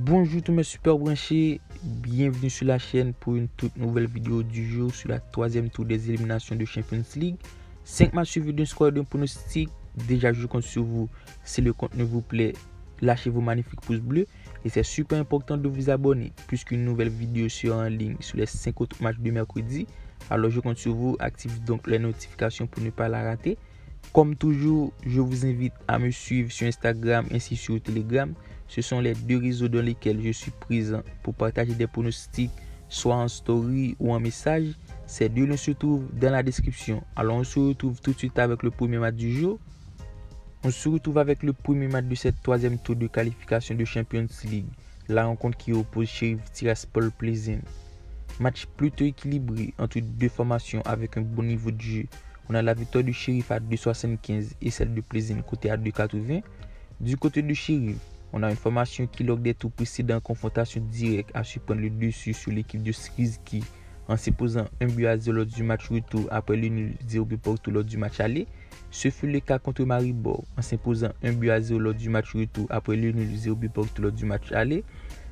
Bonjour tous mes super branchés, bienvenue sur la chaîne pour une toute nouvelle vidéo du jour sur la troisième tour des éliminations de Champions League. 5 matchs suivis d'un score et d'un pronostic. Déjà je compte sur vous, si le contenu vous plaît, lâchez vos magnifiques pouces bleus et c'est super important de vous abonner puisqu'une nouvelle vidéo sera en ligne sur les 5 autres matchs de mercredi. Alors je compte sur vous, activez donc les notifications pour ne pas la rater. Comme toujours, je vous invite à me suivre sur Instagram ainsi que sur Telegram. Ce sont les deux réseaux dans lesquels je suis présent pour partager des pronostics, soit en story ou en message. Ces deux liens se trouvent dans la description. Alors on se retrouve tout de suite avec le premier match du jour. On se retrouve avec le premier match de cette troisième tour de qualification de Champions League. La rencontre qui oppose Sheriff Tiraspol Plzeň. Match plutôt équilibré entre deux formations avec un bon niveau de jeu. On a la victoire du Sheriff à 2,75 et celle de Plzeň côté à 2,80. Du côté du Sheriff, on a une formation qui, lors des tours précédents en confrontation directe, a su prendre le dessus sur l'équipe de Skriski en s'imposant 1-0 lors du match retour après le nul 0 partout lors du match aller. Ce fut le cas contre Maribor en s'imposant 1-0 lors du match retour après le nul 0 partout lors du match aller.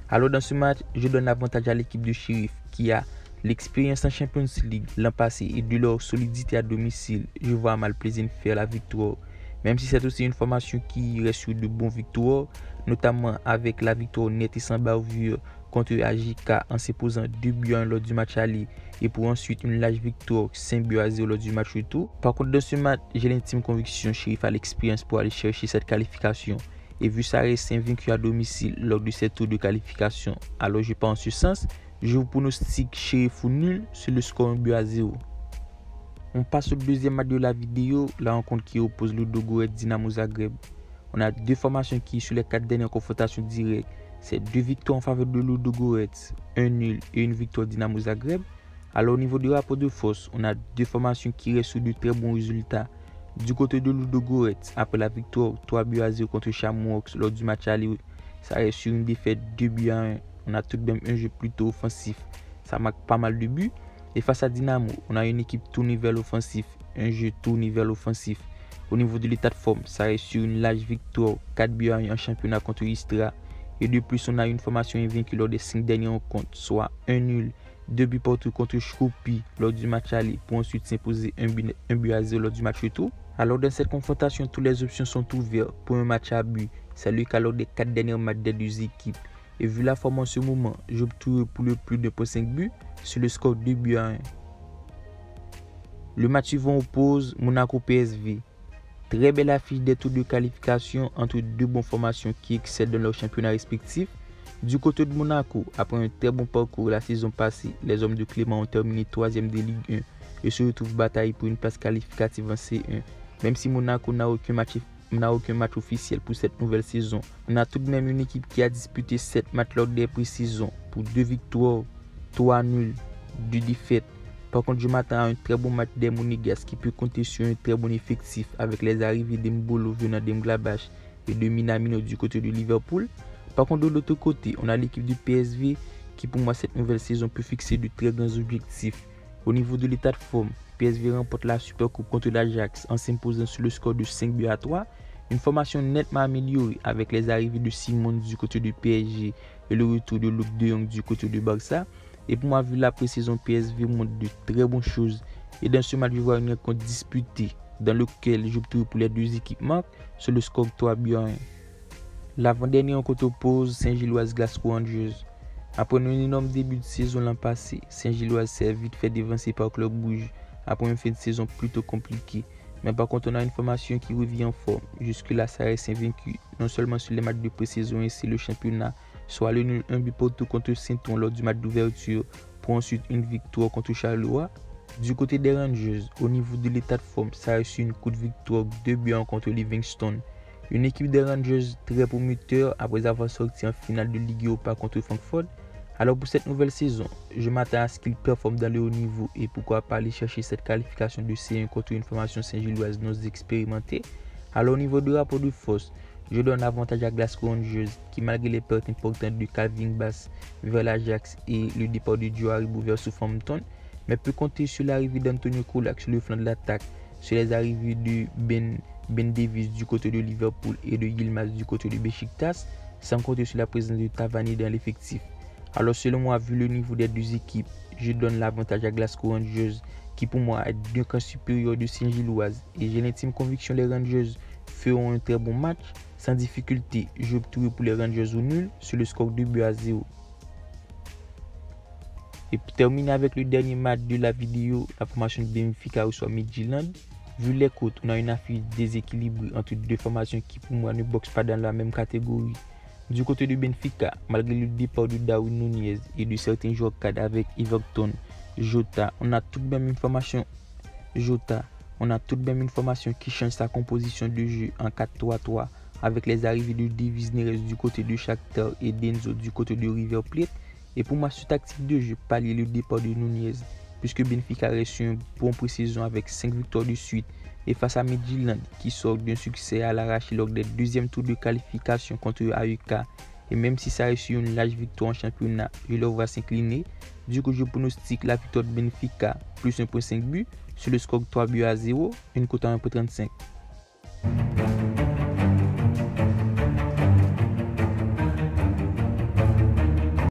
Alors dans ce match, je donne l'avantage à l'équipe de Sheriff qui a l'expérience en Champions League l'an passé et de leur solidité à domicile. Je vois mal Plzeň faire la victoire, même si c'est aussi une formation qui reste sur de bons victoires, notamment avec la victoire nette et sans bavure contre AJK en s'imposant 2-1 lors du match aller et pour ensuite une large victoire 5-0 lors du match retour. Par contre, dans ce match, j'ai l'intime conviction que Sheriff a l'expérience pour aller chercher cette qualification et vu ça reste invaincu à domicile lors de cette tour de qualification. Alors je pense en ce sens. Je vous pronostique Sheriff ou nul sur le score 1-0. On passe au deuxième match de la vidéo, la rencontre qui oppose Ludogorets Dinamo Zagreb. On a deux formations qui, sur les 4 dernières confrontations directes, c'est 2 victoires en faveur de Ludogorets, 1 nul et une victoire Dinamo Zagreb. Alors au niveau du rapport de force, on a deux formations qui restent sur de très bons résultats. Du côté de Ludogorets, après la victoire 3-0 contre Shamrocks lors du match aller, ça reste sur une défaite 2-1. On a tout de même un jeu plutôt offensif, ça marque pas mal de buts. Et face à Dinamo, on a une équipe tout niveau offensif, un jeu tout niveau offensif. Au niveau de l'état de forme, ça reste sur une large victoire, 4-1 en championnat contre Istra. Et de plus, on a une formation invaincue lors des 5 dernières rencontres, soit 1 nul, 2 buts partout contre Skopje lors du match aller pour ensuite s'imposer 1-0 lors du match retour. Alors dans cette confrontation, toutes les options sont ouvertes pour un match à but. C'est le cas lors des 4 derniers matchs des deux équipes. Et vu la forme en ce moment, j'opte pour le plus de 5 buts sur le score 2-1. Le match suivant oppose Monaco PSV. Très belle affiche des tours de qualification entre deux bonnes formations qui excellent dans leur championnat respectif. Du côté de Monaco, après un très bon parcours la saison passée, les hommes de Clément ont terminé 3e de Ligue 1 et se retrouvent bataille pour une place qualificative en C1. Même si Monaco n'a aucun match officiel pour cette nouvelle saison, on a tout de même une équipe qui a disputé 7 matchs lors des pré-saisons pour 2 victoires, 3 nuls, 2 défaites. Par contre, je m'attends à un très bon match des Monégasques qui peut compter sur un très bon effectif avec les arrivées d'Embolo venant d'Mgladbach et de Minamino du côté de Liverpool. Par contre, de l'autre côté, on a l'équipe du PSV qui pour moi cette nouvelle saison peut fixer de très grands objectifs. Au niveau de l'état de forme, PSV remporte la Supercoupe contre l'Ajax en s'imposant sur le score de 5-3. Une formation nettement améliorée avec les arrivées de Simons du côté du PSG et le retour de Luuk de Jong du côté de Barça. Et pour moi, vu la pré-saison, PSV montre de très bonnes choses. Et dans ce match, je vois une rencontre disputée dans lequel j'opte pour les deux équipes marques sur le score 3-1. L'avant-dernière rencontre oppose Saint-Gilloise Glasgow Rangers. Après un énorme début de saison l'an passé, Saint-Gilloise s'est vite fait dévancer par Club Rouge après une fin de saison plutôt compliquée. Mais par contre, on a une formation qui revient en forme. Jusque-là, ça reste invaincu, non seulement sur les matchs de pré-saison et sur le championnat, soit le nul 1 but partout contre Saint-Ouen lors du match d'ouverture, pour ensuite une victoire contre Charleroi. Du côté des Rangers, au niveau de l'état de forme, ça reste une courte victoire 2-1 contre Livingston. Une équipe des Rangers très prometteur après avoir sorti en finale de Ligue Europa contre Francfort. Alors pour cette nouvelle saison, je m'attends à ce qu'ils performent dans le haut niveau et pourquoi pas aller chercher cette qualification de C1 contre une formation Saint-Gilloise non expérimentée. Alors au niveau du rapport de force, je donne avantage à Glasgow Rangers qui malgré les pertes importantes de Calvin Bass vers l'Ajax et le départ de Joe Aribo vers Southampton, mais peut compter sur l'arrivée d'Antonio Colak sur le flanc de l'attaque, sur les arrivées de Ben Davies du côté de Liverpool et de Yilmaz du côté de Beşiktaş. sans compter sur la présence de Cavani dans l'effectif. Alors selon moi, vu le niveau des deux équipes, je donne l'avantage à Glasgow Rangers qui pour moi est d'un camp supérieur de Saint-Gilloise et j'ai l'intime conviction que les Rangers feront un très bon match. Sans difficulté, j'opterai pour les Rangers au nul sur le score 2-0. Et pour terminer avec le dernier match de la vidéo, la formation de Benfica reçoit Midtjylland. Vu les côtes, on a une affiche déséquilibrée entre deux formations qui pour moi ne boxent pas dans la même catégorie. Du côté de Benfica, malgré le départ de Darwin Nunez et de certains joueurs cadres avec Everton, Jota, on a tout de même une formation qui change sa composition de jeu en 4-3-3 avec les arrivées de Davis Neres du côté de Shakhtar et Denzo du côté de River Plate. Et pour moi, ce tactique de jeu pallie le départ de Nunez, puisque Benfica reste une bonne pré-saison avec 5 victoires de suite et face à Midtjylland qui sort d'un succès à l'arraché lors des deuxièmes tours de qualification contre AEK. Et même si ça reste une large victoire en championnat, je le vois s'incliner. Du coup, je pronostique la victoire de Benfica plus 1.5 buts sur le score 3-0, une cote à 1.35.